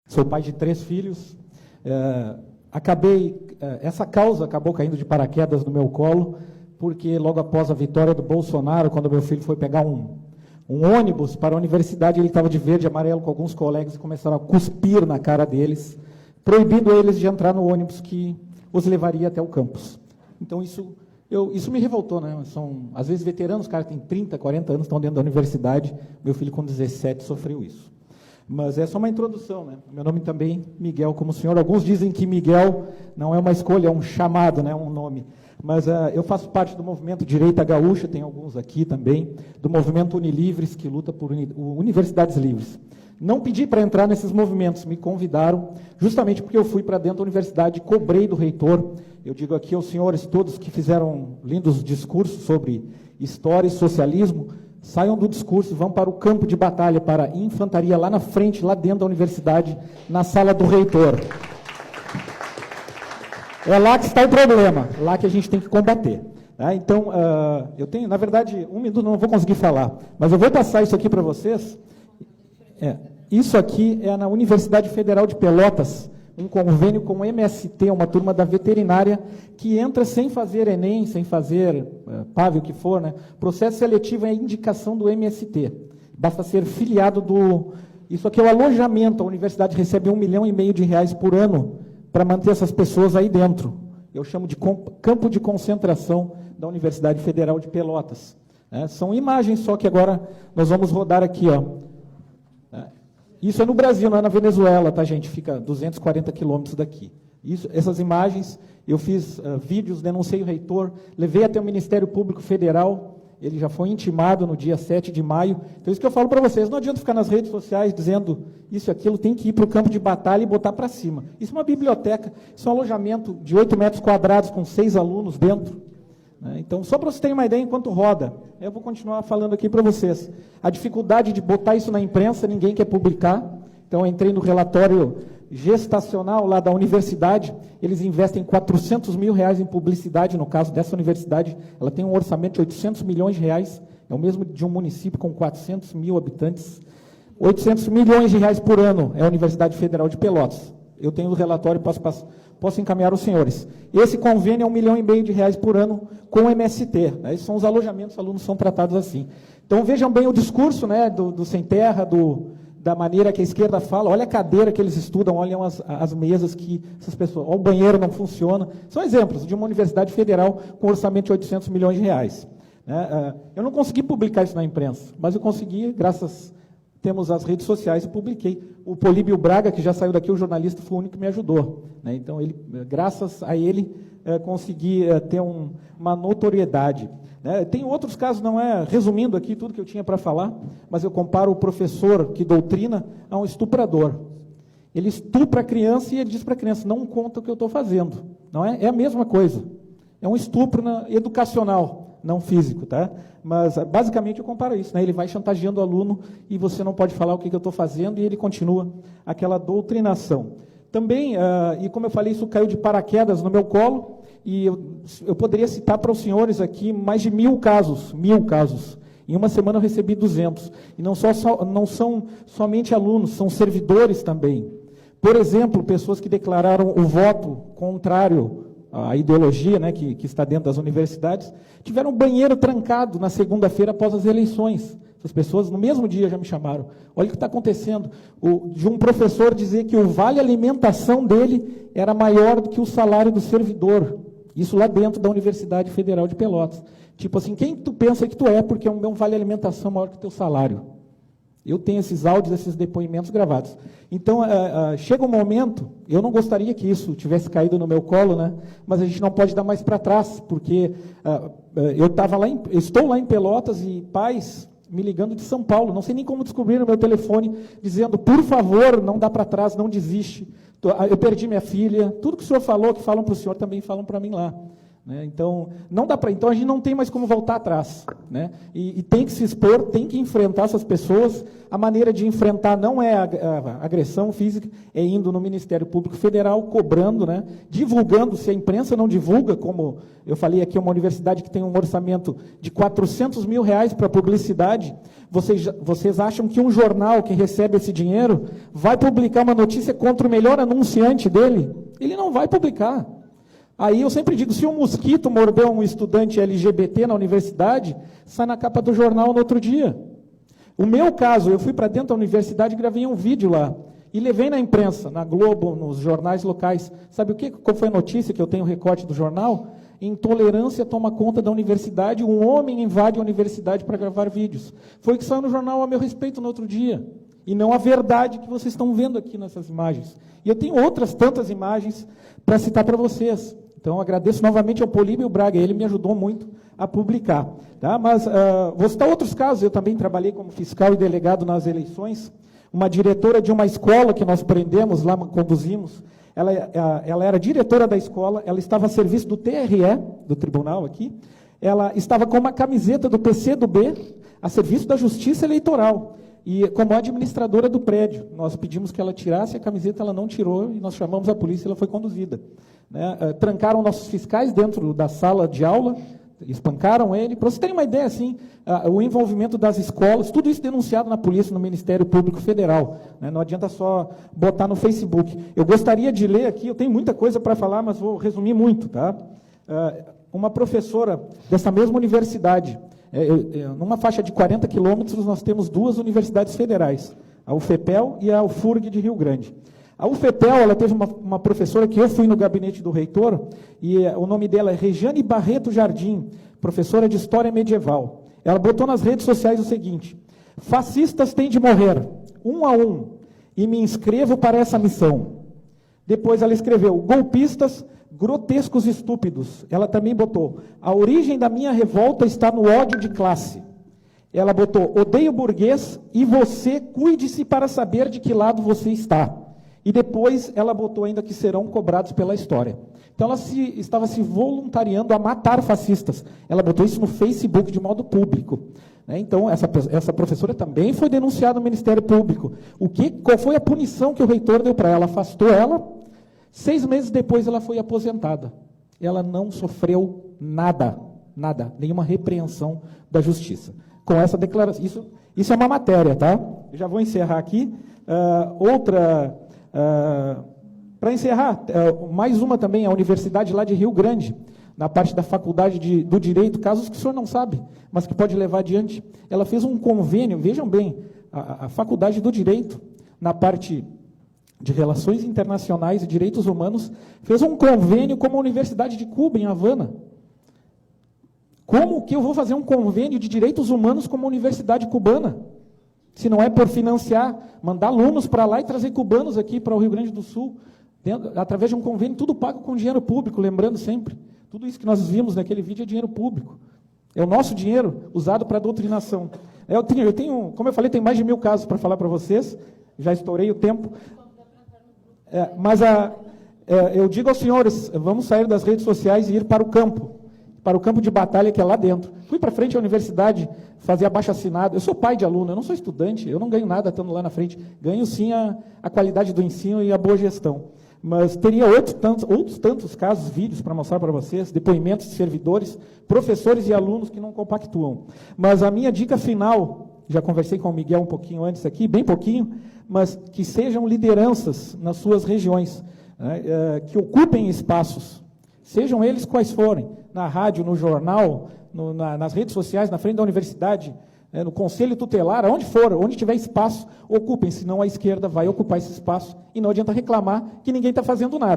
Sou pai de 3 filhos. Essa causa acabou caindo de paraquedas no meu colo, porque logo após a vitória do Bolsonaro, quando meu filho foi pegar um ônibus para a universidade, ele estava de verde e amarelo com alguns colegas e começaram a cuspir na cara deles, proibindo eles de entrar no ônibus que os levaria até o campus. Então, isso me revoltou, né? Às vezes, veteranos, os caras têm 30, 40 anos, estão dentro da universidade. Meu filho, com 17, sofreu isso. Mas é só uma introdução, né? Meu nome também, Miguel, como o senhor. Alguns dizem que Miguel não é uma escolha, é um chamado, né? Um nome. Mas eu faço parte do movimento Direita Gaúcha, tem alguns aqui também, do movimento Unilivres, que luta por universidades livres. Não pedi para entrar nesses movimentos, me convidaram, justamente porque eu fui para dentro da universidade, cobrei do reitor. Eu digo aqui aos senhores todos que fizeram lindos discursos sobre história e socialismo, saiam do discurso, vão para o campo de batalha, para a infantaria, lá na frente, lá dentro da universidade, na sala do reitor. É lá que está o problema, lá que a gente tem que combater. Tá? Então, eu tenho, na verdade, 1 minuto não vou conseguir falar, mas eu vou passar isso aqui para vocês. Isso aqui é na Universidade Federal de Pelotas, um convênio com o MST, uma turma da veterinária, que entra sem fazer Enem, sem fazer PAV, o que for, né? Processo seletivo é a indicação do MST. Basta ser filiado do... Isso aqui é o alojamento, a universidade recebe R$1,5 milhão por ano para manter essas pessoas aí dentro. Eu chamo de campo de concentração da Universidade Federal de Pelotas. São imagens, só que agora nós vamos rodar aqui, ó. Isso é no Brasil, não é na Venezuela, tá, gente? Fica 240 quilômetros daqui. Essas imagens, eu fiz vídeos, denunciei o reitor, levei até o Ministério Público Federal, ele já foi intimado no dia 7 de maio. Então, isso que eu falo para vocês, não adianta ficar nas redes sociais dizendo isso e aquilo, tem que ir para o campo de batalha e botar para cima. Isso é uma biblioteca, isso é um alojamento de 8 metros quadrados com 6 alunos dentro. Então, só para vocês terem uma ideia, enquanto roda, eu vou continuar falando aqui para vocês. A dificuldade de botar isso na imprensa, ninguém quer publicar. Então, eu entrei no relatório gestacional lá da universidade, eles investem R$400 mil em publicidade, no caso dessa universidade, ela tem um orçamento de R$800 milhões, é o mesmo de um município com 400 mil habitantes. R$800 milhões por ano é a Universidade Federal de Pelotas. Eu tenho o relatório, posso encaminhar aos senhores. Esse convênio é R$1,5 milhão por ano com o MST. Né? Esses são os alojamentos, os alunos são tratados assim. Então, vejam bem o discurso, né, do Sem Terra, da maneira que a esquerda fala. Olha a cadeira que eles estudam, olham as mesas que essas pessoas... Olha, o banheiro não funciona. São exemplos de uma universidade federal com orçamento de R$800 milhões. Né? Eu não consegui publicar isso na imprensa, mas eu consegui, temos as redes sociais e publiquei. O Políbio Braga, que já saiu daqui, o jornalista, foi o único que me ajudou. Né? Então, graças a ele, consegui ter uma notoriedade. Né? Tem outros casos, não é, resumindo aqui tudo que eu tinha para falar, mas eu comparo o professor que doutrina a um estuprador. Ele estupra a criança e ele diz para a criança, não conta o que eu estou fazendo. Não é? É a mesma coisa. É um estupro educacional, não físico, tá? Mas, basicamente, eu comparo isso, né? Ele vai chantageando o aluno e você não pode falar o que eu estou fazendo e ele continua aquela doutrinação. Também, e como eu falei, isso caiu de paraquedas no meu colo e eu poderia citar para os senhores aqui mais de 1.000 casos, 1.000 casos. Em uma semana eu recebi 200. E não são somente alunos, são servidores também. Por exemplo, pessoas que declararam o voto contrário a ideologia, né, que está dentro das universidades, tiveram um banheiro trancado na segunda-feira após as eleições. Essas pessoas, no mesmo dia, já me chamaram. Olha o que está acontecendo. De um professor dizer que o vale alimentação dele era maior do que o salário do servidor. Isso lá dentro da Universidade Federal de Pelotas. Tipo assim, quem tu pensa que tu é, porque é um vale alimentação maior que o teu salário? Eu tenho esses áudios, esses depoimentos gravados. Então, chega um momento, eu não gostaria que isso tivesse caído no meu colo, né? Mas a gente não pode dar mais para trás, porque estou lá em Pelotas e pais me ligando de São Paulo, não sei nem como descobrir no meu telefone, dizendo, por favor, não dá para trás, não desiste. Eu perdi minha filha, tudo que o senhor falou, que falam para o senhor, também falam para mim lá. né? Então, não dá para. Então, a gente não tem mais como voltar atrás, né? E tem que se expor, tem que enfrentar essas pessoas. A maneira de enfrentar não é a agressão física, é indo no Ministério Público Federal, cobrando, né? Divulgando. Se a imprensa não divulga, como eu falei aqui, uma universidade que tem um orçamento de R$400 mil para publicidade, vocês acham que um jornal que recebe esse dinheiro vai publicar uma notícia contra o melhor anunciante dele? Ele não vai publicar. Aí eu sempre digo, se um mosquito mordeu um estudante LGBT na universidade, sai na capa do jornal no outro dia. O meu caso, eu fui para dentro da universidade e gravei um vídeo lá. E levei na imprensa, na Globo, nos jornais locais. Sabe qual foi a notícia que eu tenho recorte do jornal? Intolerância toma conta da universidade, um homem invade a universidade para gravar vídeos. Foi o que saiu no jornal a meu respeito no outro dia. E não a verdade que vocês estão vendo aqui nessas imagens. E eu tenho outras tantas imagens para citar para vocês. Então, agradeço novamente ao Políbio Braga, ele me ajudou muito a publicar. Tá? Mas vou citar outros casos, eu também trabalhei como fiscal e delegado nas eleições. Uma diretora de uma escola que nós prendemos, lá conduzimos, ela era diretora da escola, ela estava a serviço do TRE, do tribunal aqui, ela estava com uma camiseta do PCdoB, a serviço da Justiça Eleitoral. E como administradora do prédio, nós pedimos que ela tirasse a camiseta, ela não tirou, e nós chamamos a polícia e ela foi conduzida. Né? Trancaram nossos fiscais dentro da sala de aula, espancaram ele. Para vocês terem uma ideia, assim, o envolvimento das escolas, tudo isso denunciado na polícia, no Ministério Público Federal. Né? Não adianta só botar no Facebook. Eu gostaria de ler aqui, eu tenho muita coisa para falar, mas vou resumir muito. Tá? Uma professora dessa mesma universidade, numa faixa de 40 quilômetros, nós temos duas universidades federais, a UFPEL e a UFURG de Rio Grande. A UFPEL, ela teve uma professora que eu fui no gabinete do reitor, e o nome dela é Regiane Barreto Jardim, professora de História Medieval. Ela botou nas redes sociais o seguinte: fascistas têm de morrer, um a um, e me inscrevo para essa missão. Depois ela escreveu, golpistas, grotescos estúpidos. Ela também botou, a origem da minha revolta está no ódio de classe. Ela botou, odeio burguês e você cuide-se para saber de que lado você está. E depois ela botou ainda que serão cobrados pela história. Então ela estava se voluntariando a matar fascistas. Ela botou isso no Facebook de modo público. Né? Então essa professora também foi denunciada no Ministério Público. Qual foi a punição que o reitor deu para ela? Afastou ela. 6 meses depois ela foi aposentada. Ela não sofreu nada, nenhuma repreensão da justiça. Com essa declaração, isso é uma matéria, tá? Eu já vou encerrar aqui. Para encerrar, mais uma também, a Universidade lá de Rio Grande, na parte da Faculdade do Direito, casos que o senhor não sabe, mas que pode levar adiante. Ela fez um convênio, vejam bem, a Faculdade do Direito, na parte de Relações Internacionais e Direitos Humanos, fez um convênio com a Universidade de Cuba, em Havana. Como que eu vou fazer um convênio de direitos humanos com uma universidade cubana? Se não é por financiar, mandar alunos para lá e trazer cubanos aqui para o Rio Grande do Sul, através de um convênio, tudo pago com dinheiro público, lembrando sempre, tudo isso que nós vimos naquele vídeo é dinheiro público. É o nosso dinheiro usado para doutrinação. Eu tenho, como eu falei, tem mais de 1000 casos para falar para vocês, já estourei o tempo. Eu digo aos senhores, vamos sair das redes sociais e ir para o campo de batalha que é lá dentro. Fui para frente à universidade fazer abaixo-assinado. Eu sou pai de aluno, eu não sou estudante, eu não ganho nada estando lá na frente. Ganho sim a qualidade do ensino e a boa gestão. Mas teria outros tantos casos, vídeos para mostrar para vocês, depoimentos de servidores, professores e alunos que não compactuam. Mas a minha dica final, já conversei com o Miguel um pouquinho antes aqui, bem pouquinho, mas que sejam lideranças nas suas regiões, né, que ocupem espaços, sejam eles quais forem, na rádio, no jornal, nas redes sociais, na frente da universidade, no conselho tutelar, aonde for, onde tiver espaço, ocupem, senão a esquerda vai ocupar esse espaço e não adianta reclamar que ninguém está fazendo nada.